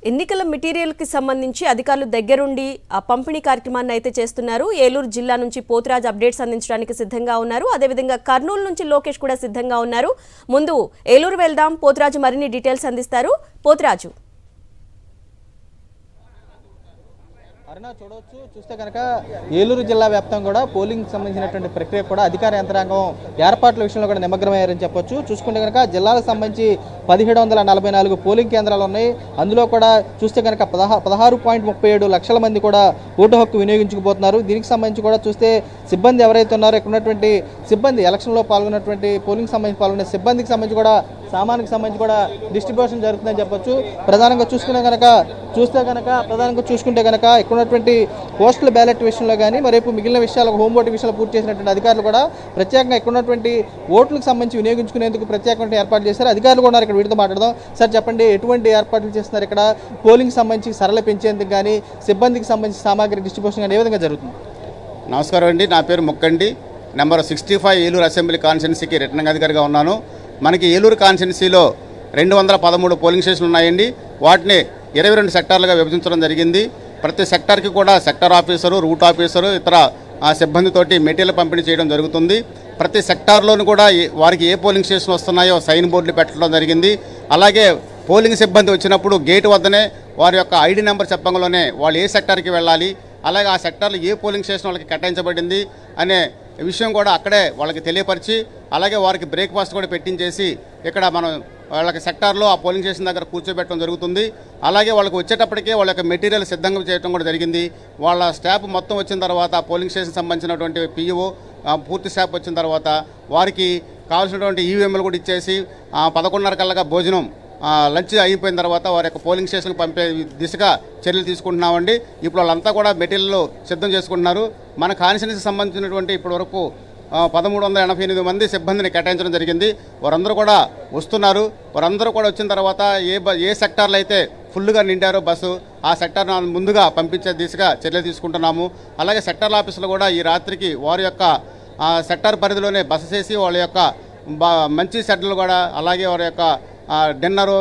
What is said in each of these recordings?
ఎన్నికల మెటీరియల్కి సంబంధించి అధికారులు దగ్గరుండి ఆ పంపిణీ కార్యక్రమాన్ని అయితే చేస్తున్నారు. ఏలూరు జిల్లా నుంచి పోతురాజు అప్డేట్స్ అందించడానికి సిద్ధంగా ఉన్నారు. అదేవిధంగా కర్నూలు నుంచి లోకేష్ కూడా సిద్ధంగా ఉన్నారు. ముందు ఏలూరు వెళ్దాం, పోతురాజు మరిన్ని డీటెయిల్స్ అందిస్తారు. పోతురాజు. అరుణ చూస్తే కనుక ఏలూరు జిల్లా వ్యాప్తంగా కూడా పోలింగ్ సంబంధించినటువంటి ప్రక్రియ కూడా అధికార యంత్రాంగం ఏర్పాట్ల విషయంలో కూడా నిమగ్నమయ్యారని చెప్పొచ్చు. చూసుకుంటే కనుక జిల్లాలకు సంబంధించి 1744 పోలింగ్ కేంద్రాలు ఉన్నాయి. అందులో కూడా చూస్తే కనుక 16.37 లక్షల మంది కూడా ఓటు హక్కు వినియోగించుకుపోతున్నారు. దీనికి సంబంధించి కూడా చూస్తే సిబ్బంది ఎవరైతే ఉన్నారో ఇక్కడ ఉన్నటువంటి సిబ్బంది ఎలక్షన్లో పాల్గొన్నటువంటి పోలింగ్ సంబంధించి పాల్గొనే సిబ్బందికి సంబంధించి కూడా సామానికి సంబంధించి కూడా డిస్ట్రిబ్యూషన్ జరుగుతుందని చెప్పొచ్చు. ప్రధానంగా చూసుకుంటే కనుక ఇక్కడ ఉన్నటువంటి పోస్టల్ బ్యాలెట్ విషయంలో కానీ మరేపు మిగిలిన విషయాలకు హోమ్ ఓటు విషయాలు పూర్తి చేసినటువంటి అధికారులు కూడా ప్రత్యేకంగా ఇక్కడ ఉన్నటువంటి ఓట్లకు సంబంధించి వినియోగించుకునేందుకు ప్రత్యేకమైన ఏర్పాట్లు చేశారు. అధికారులు కూడా ఇక్కడ వీటితో మాట్లాడదాం. సార్ చెప్పండి, ఎటువంటి ఏర్పాట్లు చేస్తున్నారు ఇక్కడ? పోలింగ్ సంబంధించి సరళ పెంచేందుకు కానీ సిబ్బందికి సంబంధించి సామాగ్రి డిస్ట్రిబ్యూషన్ కానీ ఏ విధంగా జరుగుతుంది? నమస్కారం అండి, నా పేరు ముక్కండి. నెంబర్ 65 ఏలూరు అసెంబ్లీ కాన్స్టిట్యున్సీకి రిటర్నింగ్ అధికారిగా ఉన్నాను. మనకి ఏలూరు కాన్స్టిట్యున్సీలో 213 పోలింగ్ స్టేషన్లు ఉన్నాయండి. వాటిని 22 సెక్టార్లుగా విభజించడం జరిగింది. ప్రతి సెక్టార్కి కూడా సెక్టార్ ఆఫీసరు, రూట్ ఆఫీసరు, ఇతర సిబ్బందితోటి మెటీరియల్ పంపిణీ చేయడం జరుగుతుంది. ప్రతి సెక్టార్లోనూ కూడా వారికి ఏ పోలింగ్ స్టేషన్ వస్తున్నాయో సైన్ బోర్డులు పెట్టడం జరిగింది. అలాగే పోలింగ్ సిబ్బంది వచ్చినప్పుడు గేటు వద్దనే వారి యొక్క ఐడి నెంబర్ చెప్పంగానే వాళ్ళు ఏ సెక్టార్కి వెళ్ళాలి, అలాగే ఆ సెక్టార్లో ఏ పోలింగ్ స్టేషన్ వాళ్ళకి కేటాయించబడింది అనే విషయం కూడా అక్కడే వాళ్ళకి తెలియపరిచి, అలాగే వారికి బ్రేక్ఫాస్ట్ కూడా పెట్టించేసి ఇక్కడ మనం వాళ్ళకి సెక్టార్లో ఆ పోలింగ్ స్టేషన్ దగ్గర కూర్చోబెట్టడం జరుగుతుంది. అలాగే వాళ్ళకి వచ్చేటప్పటికే వాళ్ళ యొక్క మెటీరియల్ సిద్ధంగా చేయడం కూడా జరిగింది. వాళ్ళ స్టాఫ్ మొత్తం వచ్చిన తర్వాత పోలింగ్ స్టేషన్ సంబంధించినటువంటి పిఓ పూర్తి స్టాఫ్ వచ్చిన తర్వాత వారికి కావాల్సినటువంటి ఈవీఎంలు కూడా ఇచ్చేసి 11:30 కల్లా భోజనం లంచ్ అయిపోయిన తర్వాత వారి యొక్క పోలింగ్ స్టేషన్కి పంపే దిశగా చర్యలు తీసుకుంటున్నామండి. ఇప్పుడు వాళ్ళంతా కూడా మెటీరియల్ సిద్ధం చేసుకుంటున్నారు. మన కాన్స్టిట్యున్సీకి సంబంధించినటువంటి ఇప్పటివరకు 1388 మంది సిబ్బందిని కేటాయించడం జరిగింది. వారందరూ కూడా వస్తున్నారు. వారందరూ కూడా వచ్చిన తర్వాత ఏ సెక్టార్లో అయితే ఫుల్గా నిండారో బస్సు ఆ సెక్టార్ ముందుగా పంపించే దిశగా చర్యలు తీసుకుంటున్నాము. అలాగే సెక్టార్ ఆఫీసులు కూడా ఈ రాత్రికి వారి యొక్క సెక్టార్ పరిధిలోనే బస చేసి వాళ్ళ యొక్క మంచి షెడ్యూల్ కూడా, అలాగే వారి యొక్క డిన్నరు,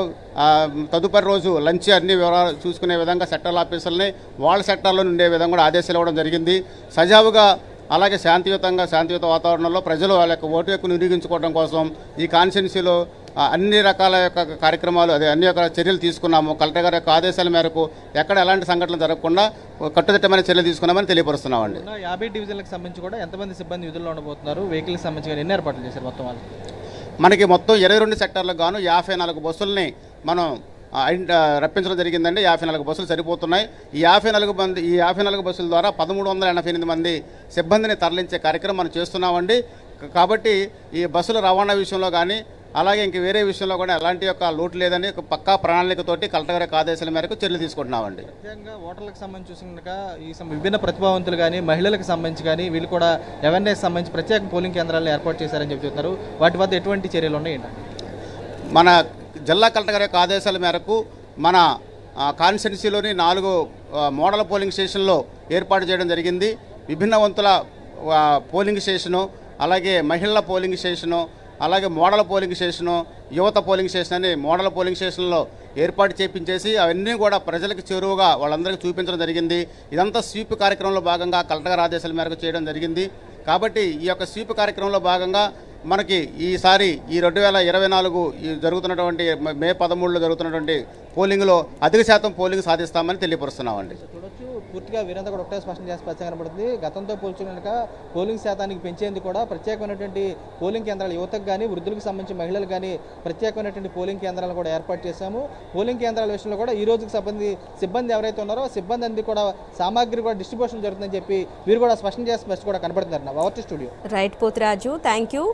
తదుపరి రోజు లంచ్ అన్ని వివరాలు చూసుకునే విధంగా సెక్టార్ ఆఫీసులని వాళ్ళ సెక్టార్లో ఉండే విధంగా కూడా ఆదేశాలు ఇవ్వడం జరిగింది. సజావుగా అలాగే శాంతియుత వాతావరణంలో ప్రజలు వాళ్ళ యొక్క ఓటు హక్కును వినియోగించుకోవడం కోసం ఈ కాన్స్టిట్యున్సీలో అన్ని రకాల యొక్క కార్యక్రమాలు అన్ని యొక్క చర్యలు తీసుకున్నాము. కలెక్టర్ గారి యొక్క ఆదేశాల మేరకు ఎక్కడ ఎలాంటి సంఘటనలు జరగకుండా కట్టుదిట్టమైన చర్యలు తీసుకున్నామని తెలియపరుస్తున్నామండి. 50 డివిజన్లకు సంబంధించి కూడా ఎంతమంది సిబ్బంది విధుల్లో ఉండబోతున్నారు? వెహికల్కి సంబంధించి ఎన్ని ఏర్పాట్లు చేశారు మొత్తం వాళ్ళు? మనకి మొత్తం 22 సెక్టార్లకు గాను 54 బస్సుల్ని మనం రప్పించడం జరిగిందండి. 54 బస్సులు సరిపోతున్నాయి. ఈ 54 బస్సుల ద్వారా 1388 మంది సిబ్బందిని తరలించే కార్యక్రమం మనం చేస్తున్నామండి. కాబట్టి ఈ బస్సుల రవాణా విషయంలో కానీ అలాగే ఇంక వేరే విషయంలో కూడా ఎలాంటి యొక్క లోటు లేదని పక్కా ప్రణాళికతోటి కలెక్టర్ గారి ఆదేశాల మేరకు చర్యలు తీసుకుంటున్నామండి. ముఖ్యంగా ఓటర్లకు సంబంధించి చూసినాక ఈ విభిన్న ప్రతిభావంతులు కానీ మహిళలకు సంబంధించి కానీ వీళ్ళు కూడా అవేర్నెస్ సంబంధించి ప్రత్యేక పోలింగ్ కేంద్రాలను ఏర్పాటు చేశారని చెప్తున్నారు. వాటి వద్ద ఎటువంటి చర్యలు ఉన్నాయి? మన జిల్లా కలెక్టర్ గారి యొక్క ఆదేశాల మేరకు మన కాన్స్టిట్యున్సీలోని 4 మోడల్ పోలింగ్ స్టేషన్లో ఏర్పాటు చేయడం జరిగింది. విభిన్న వంతుల పోలింగ్ స్టేషను, అలాగే మహిళల పోలింగ్ స్టేషను, అలాగే మోడల్ పోలింగ్ స్టేషను, యువత పోలింగ్ స్టేషన్ అని మోడల్ పోలింగ్ స్టేషన్లో ఏర్పాటు చేయించేసి అవన్నీ కూడా ప్రజలకు చేరువగా వాళ్ళందరికీ చూపించడం జరిగింది. ఇదంతా స్వీప్ కార్యక్రమంలో భాగంగా కలెక్టర్ గారి ఆదేశాల మేరకు చేయడం జరిగింది. కాబట్టి ఈ యొక్క స్వీప్ కార్యక్రమంలో భాగంగా మనకి ఈసారి ఈ 2024 జరుగుతున్నటువంటి మే 13లో జరుగుతున్నటువంటి పోలింగ్లో అధిక శాతం పోలింగ్ సాధిస్తామని తెలియపరుస్తున్నామండి. చూడొచ్చు, పూర్తిగా వీరంతా కూడా ఒకటే స్పష్టం చేసి స్పష్టంగా కనబడుతుంది. గతంతో పోల్చుకున్నాక పోలింగ్ శాతానికి పెంచేందుకు కూడా ప్రత్యేకమైనటువంటి పోలింగ్ కేంద్రాలు యువతకు కానీ వృద్ధులకు సంబంధించి మహిళలకు కానీ ప్రత్యేకమైనటువంటి పోలింగ్ కేంద్రాలను కూడా ఏర్పాటు చేశాము. పోలింగ్ కేంద్రాల విషయంలో కూడా ఈ రోజుకి సిబ్బంది ఎవరైతే ఉన్నారో సిబ్బంది అంది కూడా సామాగ్రి కూడా డిస్ట్రిబ్యూషన్ జరుగుతుందని చెప్పి వీరు కూడా స్పష్టం చేసి కూడా కనబడుతున్నారు. నా over to studio. Right Poturaju, thank you.